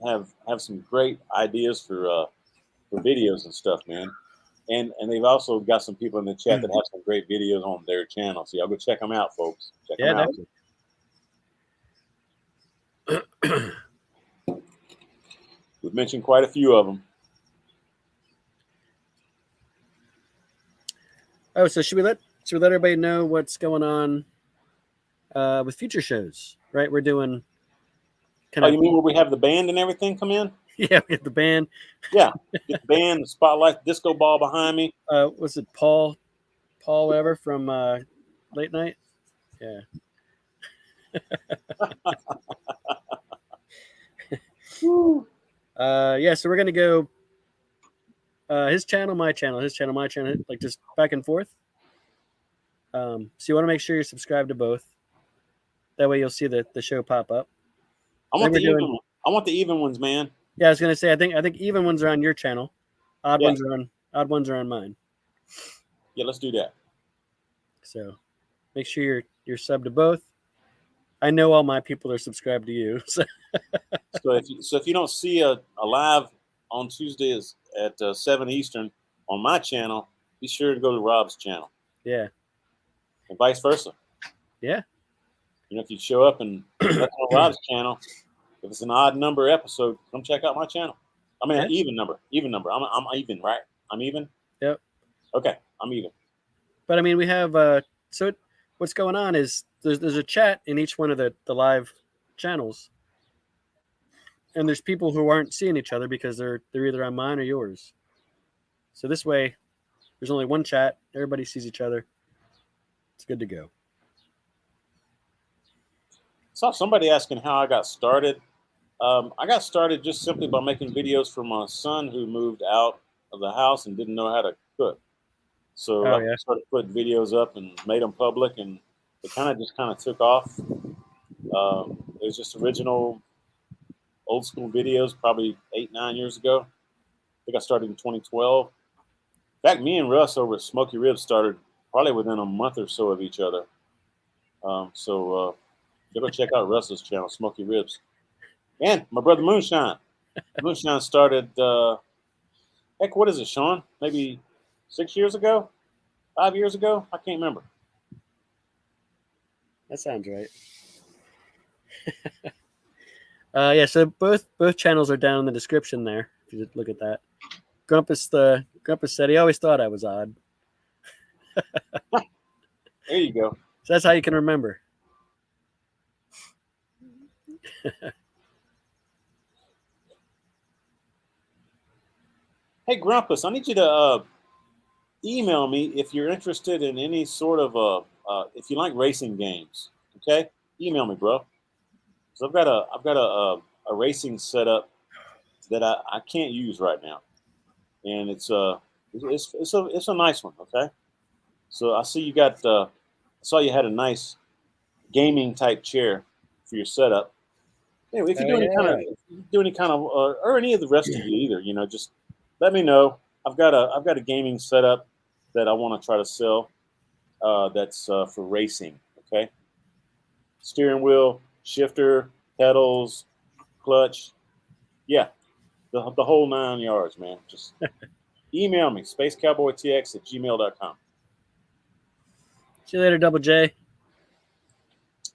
S2: have some great ideas for videos and stuff, man. And they've also got some people in the chat that have some great videos on their channel. So y'all go check them out, folks. Check
S1: Yeah,
S2: them out.
S1: definitely.
S2: We've mentioned quite a few of them.
S1: Oh, so should we let everybody know what's going on with future shows? Right, we're doing kind
S2: Oh,
S1: of.
S2: you mean where we have the band and everything come in?
S1: Yeah, we get the band.
S2: Yeah, get the band, the spotlight, disco ball behind me.
S1: Was it Paul whatever from Late Night? Yeah. Yeah, so we're gonna go his channel, my channel, his channel, my channel, like just back and forth. So you want to make sure you're subscribed to both. That way you'll see the show pop up.
S2: I want the even ones, man.
S1: Yeah, I was gonna say I think even ones are on your channel. Odd
S2: Yeah.
S1: ones are on mine.
S2: Yeah, let's do that.
S1: So make sure you're subbed to both. I know all my people are subscribed to you. So
S2: So if you don't see a live on Tuesdays at 7 Eastern on my channel, be sure to go to Rob's channel.
S1: yeah.
S2: And vice versa.
S1: Yeah.
S2: You know, if you show up and that's on Rob's channel, if it's an odd number episode, come check out my channel. I mean, an even number. I'm even, right? I'm even.
S1: Yep.
S2: Okay, I'm even.
S1: But I mean, we have what's going on is there's a chat in each one of the live channels, and there's people who aren't seeing each other because they're either on mine or yours. So this way, there's only one chat. Everybody sees each other. It's good to go.
S2: Saw somebody asking how I got started. I got started just simply by making videos for my son who moved out of the house and didn't know how to cook. So I started putting videos up and made them public, and it kind of took off. It was just original old school videos, probably 8-9 years ago. I think I started in 2012. In fact, me and Russ over at Smoky Ribs started probably within a month or so of each other. So go check out Russ's channel, Smoky Ribs. And my brother Moonshine. Moonshine started, what is it, Sean? Maybe 6 years ago? 5 years ago? I can't remember.
S1: That sounds right. Yeah, so both channels are down in the description there. If you just look at that. Grumpus said he always thought I was odd.
S2: There you go.
S1: So that's how you can remember.
S2: Hey, Grumpus, I need you to email me if you're interested in any sort of if you like racing games. Okay, email me, bro. So I've got a racing setup that I can't use right now, and it's a nice one. Okay, so I see you got I saw you had a nice gaming type chair for your setup. Anyway, if you do any kind of or any of the rest of you either, you know, just let me know. I've got a gaming setup that I want to try to sell. That's for racing. Okay, steering wheel, shifter, pedals, clutch. Yeah, the whole 9 yards, man. Just email me, spacecowboytx@gmail.com.
S1: See you later, Double J.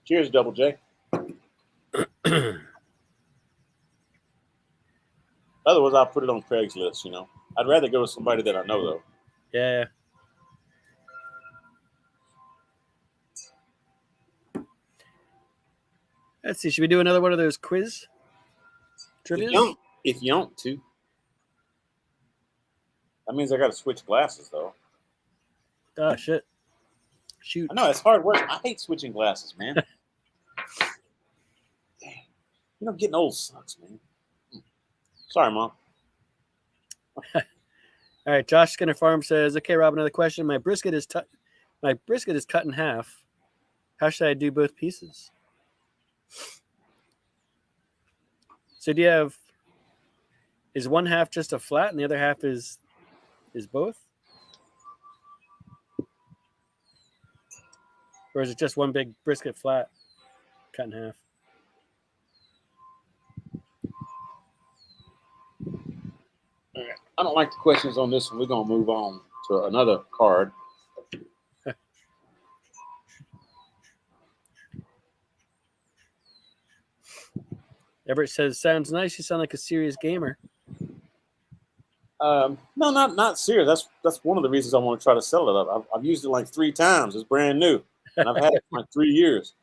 S2: Cheers, Double J. Otherwise, I'll put it on Craigslist, you know. I'd rather go with somebody that I know, though.
S1: Yeah. Let's see. Should we do another one of those quiz trivia?
S2: If you don't to. That means I got to switch glasses, though.
S1: Oh, shit. Shoot.
S2: I know, it's hard work. I hate switching glasses, man. Damn. You know, getting old sucks, man. Sorry, Mom.
S1: All right, Josh Skinner Farm says, "Okay, Rob, another question. My brisket is cut in half. How should I do both pieces?" So do you have? Is one half just a flat and the other half is both, or is it just one big brisket flat, cut in half?
S2: I don't like the questions on this one. We're going to move on to another card.
S1: Everett says, "Sounds nice. You sound like a serious gamer."
S2: No, not serious. That's one of the reasons I want to try to sell it up. I've used it like 3 times. It's brand new, and I've had it for like 3 years.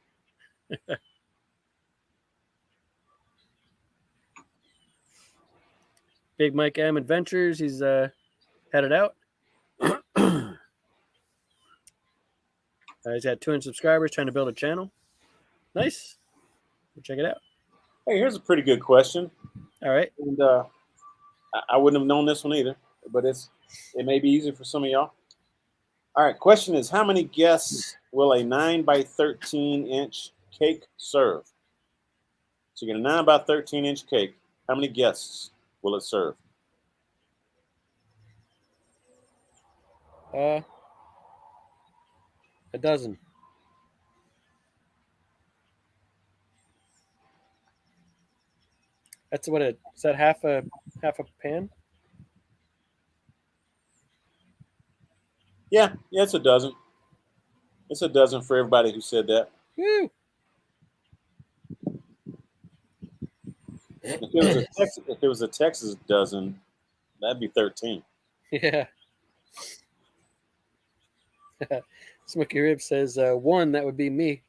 S1: Big Mike M Adventures. He's headed out. He's got 200 subscribers, trying to build a channel. Nice. Check it out.
S2: Hey, here's a pretty good question,
S1: All right.
S2: and I wouldn't have known this one either, but it may be easy for some of y'all. All right, question is, how many guests will a 9 by 13 inch cake serve? So you get a 9 by 13 inch cake. How many guests will it serve?
S1: A dozen. That's what it is. That half a pan?
S2: Yeah, it's a dozen. It's a dozen for everybody who said that.
S1: Woo!
S2: If it was a Texas dozen, that'd be 13.
S1: Yeah. Smoky Rib says, "One, that would be me."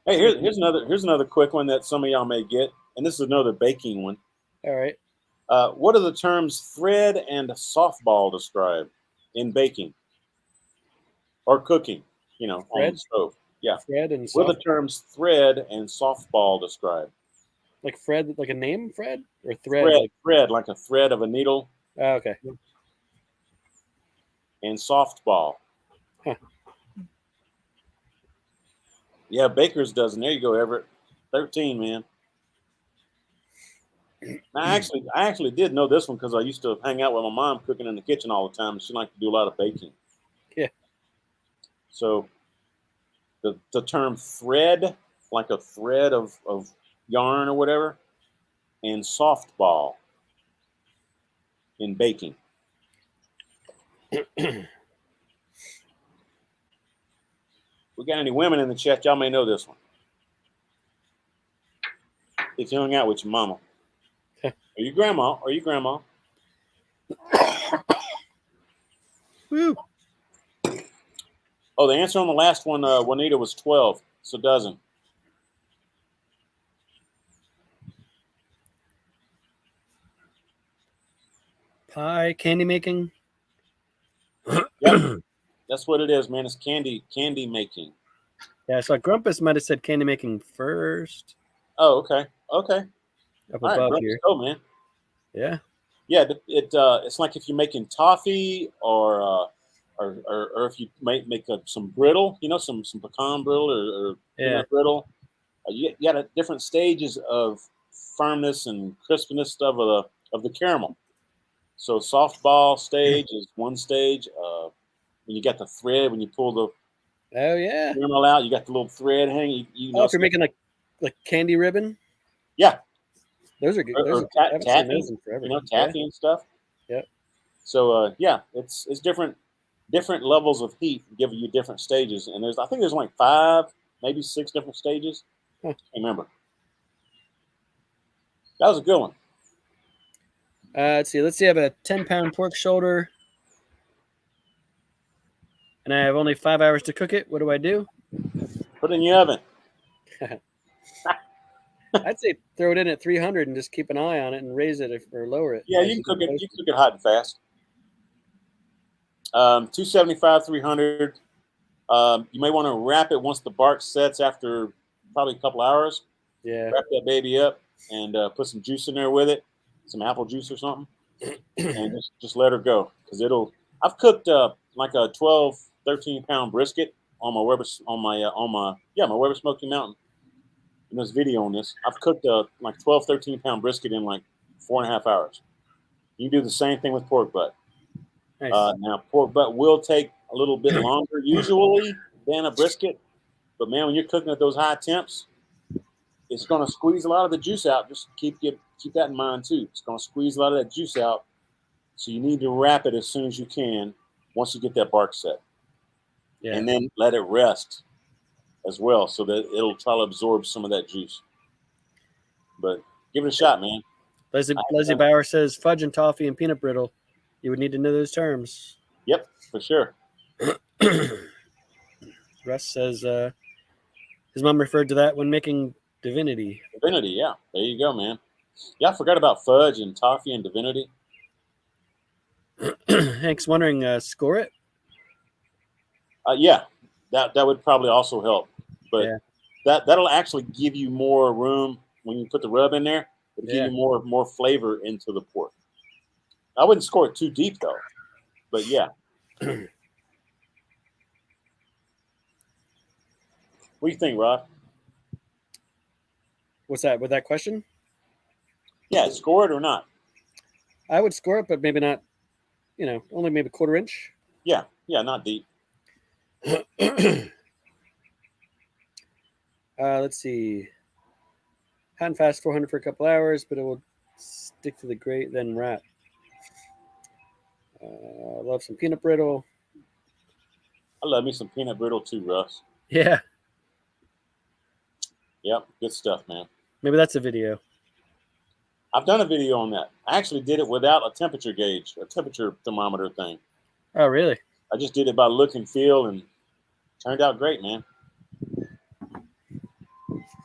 S2: Hey, here's another quick one that some of y'all may get, and this is another baking one.
S1: All right.
S2: What are the terms thread and softball describe in baking or cooking? You know, on the
S1: Thread?
S2: stove. Yeah.
S1: Fred and
S2: What are
S1: soft,
S2: the terms thread and softball describe?
S1: like Fred, like a name, Fred, or thread?
S2: Thread, like a thread of a needle,
S1: Oh, okay.
S2: and softball.
S1: Huh.
S2: Yeah, baker's dozen. There you go, Everett. 13, man. Now, I actually did know this one because I used to hang out with my mom cooking in the kitchen all the time, and she liked to do a lot of baking.
S1: Yeah.
S2: So the term thread, like a thread of yarn or whatever, and softball in baking. We got any women in the chat? Y'all may know this one. If you hung out with your mama. Or your grandma.
S1: Woo!
S2: Oh, the answer on the last one, Juanita, was 12. So dozen.
S1: Pie candy making.
S2: Yep. That's what it is, man. It's candy making.
S1: Yeah, so Grumpus might have said candy making first.
S2: Oh, okay.
S1: Up
S2: All right,
S1: above
S2: bro,
S1: here.
S2: let's go, man.
S1: Yeah.
S2: Yeah, it's like if you're making toffee or if you make some brittle, you know, some pecan brittle or peanut brittle. You got different stages of firmness and crispness stuff of the caramel. So softball stage is one stage. When you got the thread, when you pull the
S1: Oh yeah.
S2: caramel out, you got the little thread hanging. You know,
S1: if you're making like candy ribbon.
S2: yeah,
S1: Those are good.
S2: or
S1: I haven't seen
S2: taffy,
S1: those in forever.
S2: you know, taffy and stuff.
S1: Yeah.
S2: So yeah, it's different levels of heat give you different stages, and I think there's like 5, maybe 6 different stages.
S1: Huh.
S2: Can't remember. That was a good one.
S1: Let's see. I have a 10-pound pork shoulder, and I have only 5 hours to cook it. What do I do?
S2: Put it in your oven.
S1: I'd say throw it in at 300 and just keep an eye on it and raise it or lower it.
S2: Yeah,
S1: as
S2: you
S1: you
S2: can
S1: get
S2: cook it.
S1: closer.
S2: You can cook it hot and fast. 275, 300. You may want to wrap it once the bark sets after probably a couple hours.
S1: Yeah.
S2: Wrap that baby up and put some juice in there with it, some apple juice or something, and just let her go because it'll. I've cooked like a 12, 13 pound brisket on my Weber my Weber Smoky Mountain. In this video on this, I've cooked like 12, 13 pound brisket in like 4.5 hours. You can do the same thing with pork butt.
S1: Nice.
S2: Now pork butt will take a little bit longer usually than a brisket, but man, when you're cooking at those high temps, it's going to squeeze a lot of the juice out. Just keep that in mind too. It's going to squeeze a lot of that juice out, so you need to wrap it as soon as you can once you get that bark set,
S1: Yeah.
S2: and then let it rest as well, so that it'll try to absorb some of that juice. But give it a shot, man.
S1: Leslie Bauer says fudge and toffee and peanut brittle. You would need to know those terms.
S2: Yep, for sure.
S1: Russ says his mom referred to that when making Divinity.
S2: Divinity, yeah. There you go, man. Yeah, I forgot about fudge and toffee and Divinity.
S1: Hank's wondering, score it?
S2: Yeah, that would probably also help. But
S1: Yeah.
S2: that'll actually give you more room when you put the rub in there. It'll give you more flavor into the pork. I wouldn't score it too deep though. But yeah. What do you think, Rob?
S1: What's that? With that question?
S2: Yeah, score it or not?
S1: I would score it, but maybe not, only maybe a quarter inch.
S2: Yeah, not deep.
S1: Let's see. Hot and fast 400 for a couple hours, but it will stick to the grate, then wrap. Love some peanut brittle.
S2: I love me some peanut brittle too, Russ.
S1: Yeah,
S2: Yep, good stuff, man.
S1: maybe that's a video.
S2: I've done a video on that. I actually did it without a temperature gauge, a temperature thermometer thing.
S1: Oh, really?
S2: I just did it by look and feel, and turned out great, man. I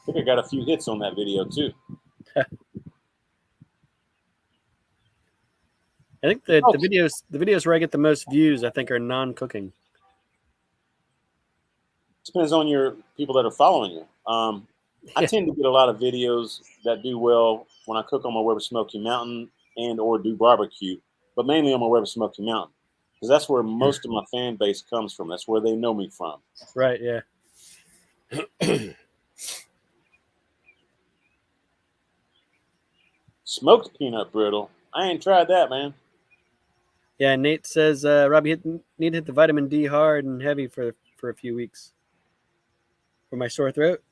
S2: think I got a few hits on that video too.
S1: I think the videos where I get the most views, I think, are non-cooking.
S2: Depends on your people that are following you. I tend to get a lot of videos that do well when I cook on my Weber Smoky Mountain and or do barbecue, but mainly on my Weber Smoky Mountain because that's where most of my fan base comes from. That's where they know me from.
S1: Right, yeah.
S2: Smoked peanut brittle. I ain't tried that, man.
S1: Yeah, Nate says, Robbie, need to hit the vitamin D hard and heavy for a few weeks. For my sore throat.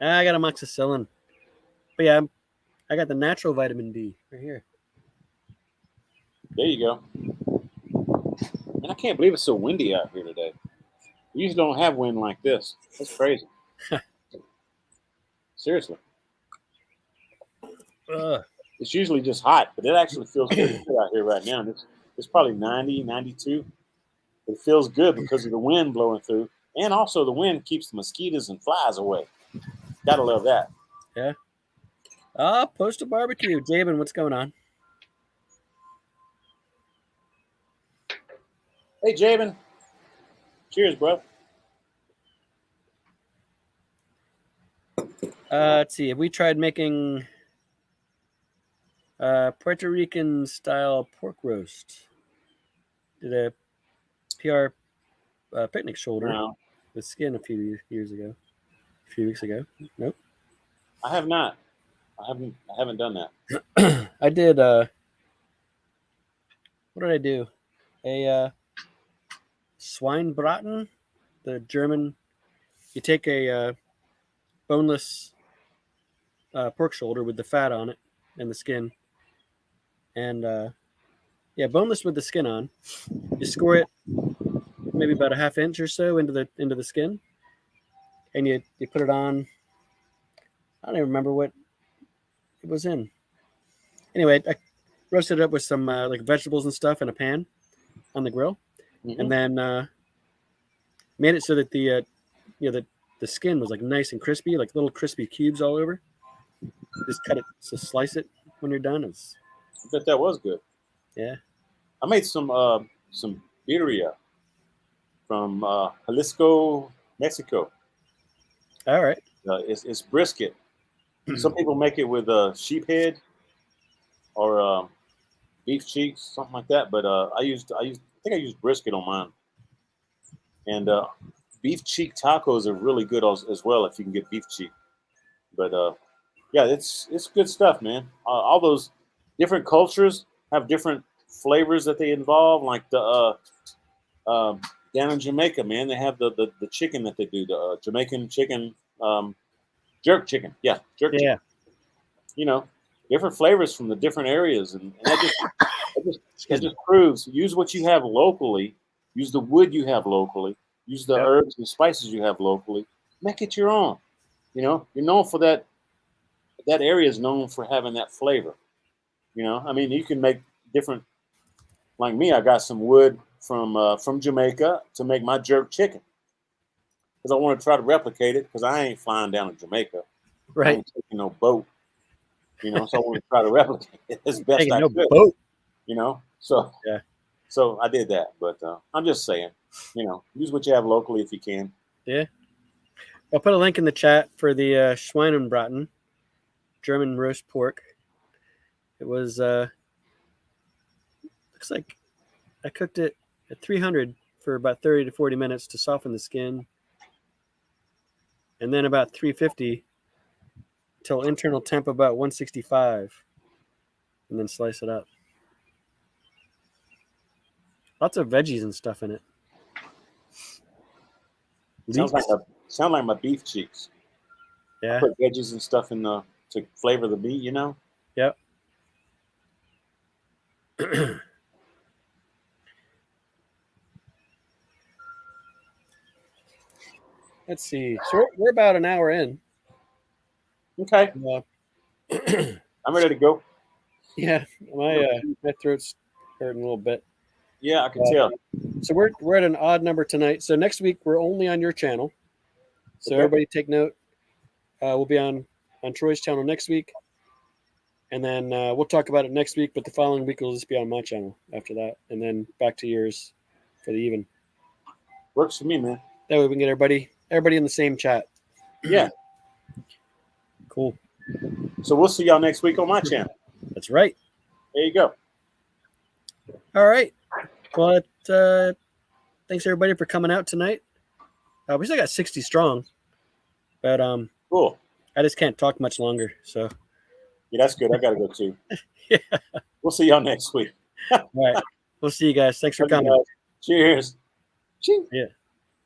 S1: I got amoxicillin. But yeah, I got the natural vitamin D right here.
S2: There you go. Man, I can't believe it's so windy out here today. We usually don't have wind like this. That's crazy. Seriously. It's usually just hot, but it actually feels pretty good out here right now. It's probably 90, 92. It feels good because of the wind blowing through. And also the wind keeps the mosquitoes and flies away. Gotta love that.
S1: Yeah. Postal barbecue. Jabin, what's going on?
S2: Hey, Jabin. Cheers, bro.
S1: Let's see. Have we tried making Puerto Rican style pork roast? Did a PR picnic shoulder
S2: No,
S1: with skin a few weeks ago. Nope.
S2: I have not. I haven't done that.
S1: I did. What did I do? A Schweinebraten, the German. You take a boneless pork shoulder with the fat on it and the skin, and boneless with the skin on. You score it maybe about a half inch or so into the skin, and you put it on. I don't even remember what it was in. Anyway, I roasted it up with some like vegetables and stuff in a pan on the grill, and then made it so that the skin was like nice and crispy, like little crispy cubes all over. Just cut it, so slice it when you're done. It's,
S2: I bet that was good.
S1: yeah.
S2: I made some birria from Jalisco, Mexico.
S1: All right.
S2: It's brisket. Some people make it with sheep head or beef cheeks, something like that. But I think I used brisket on mine. And beef cheek tacos are really good as well if you can get beef cheek. But yeah, it's good stuff, man. All those different cultures have different flavors that they involve. Like the down in Jamaica, man, they have the chicken that they do, the Jamaican chicken, jerk chicken. Yeah, jerk chicken.
S1: Yeah.
S2: You know, different flavors from the different areas, and that just proves use what you have locally, use the wood you have locally, use the
S1: Yep.
S2: herbs and spices you have locally, make it your own. You know, you're known for that. That area is known for having that flavor. You know, I mean, you can make different. Like me, I got some wood from Jamaica to make my jerk chicken because I want to try to replicate it because I ain't flying down to Jamaica. I
S1: Right.
S2: ain't taking no boat. You know, so I want to try to replicate it as best
S1: Taking
S2: I
S1: no
S2: could.
S1: boat.
S2: You know, so
S1: Yeah.
S2: so I did that. But I'm just saying, you know, use what you have locally if you can.
S1: Yeah. I'll put a link in the chat for the Schweinenbraten, German roast pork. It was looks like I cooked it at 300 for about 30 to 40 minutes to soften the skin, and then about 350 till internal temp about 165, and then slice it up. Lots of veggies and stuff in it.
S2: Sounds like my beef cheeks.
S1: Yeah.
S2: Put veggies and stuff in the to flavor the meat. You know.
S1: Yep. Let's see. So we're about an hour in.
S2: Okay,
S1: Uh,
S2: I'm ready to go.
S1: yeah, my throat's hurting a little bit.
S2: Yeah, I can tell.
S1: So we're at an odd number tonight. So next week we're only on your channel. So
S2: Okay.
S1: everybody take note. We'll be on Troy's channel next week, and then we'll talk about it next week. But the following week will just be on my channel after that, and then back to yours for the even.
S2: Works for me, man.
S1: That way we can get everybody in the same chat.
S2: Yeah.
S1: Cool.
S2: So we'll see y'all next week on my channel.
S1: That's right.
S2: There you go.
S1: All right. Well, thanks everybody for coming out tonight. We still got 60 strong, but
S2: Cool.
S1: I just can't talk much longer. So
S2: Yeah, that's good. I gotta go too.
S1: yeah.
S2: We'll see y'all next week.
S1: All right. We'll see you guys. Thanks for
S2: Love you
S1: coming.
S2: guys. Cheers. Cheers.
S1: Yeah.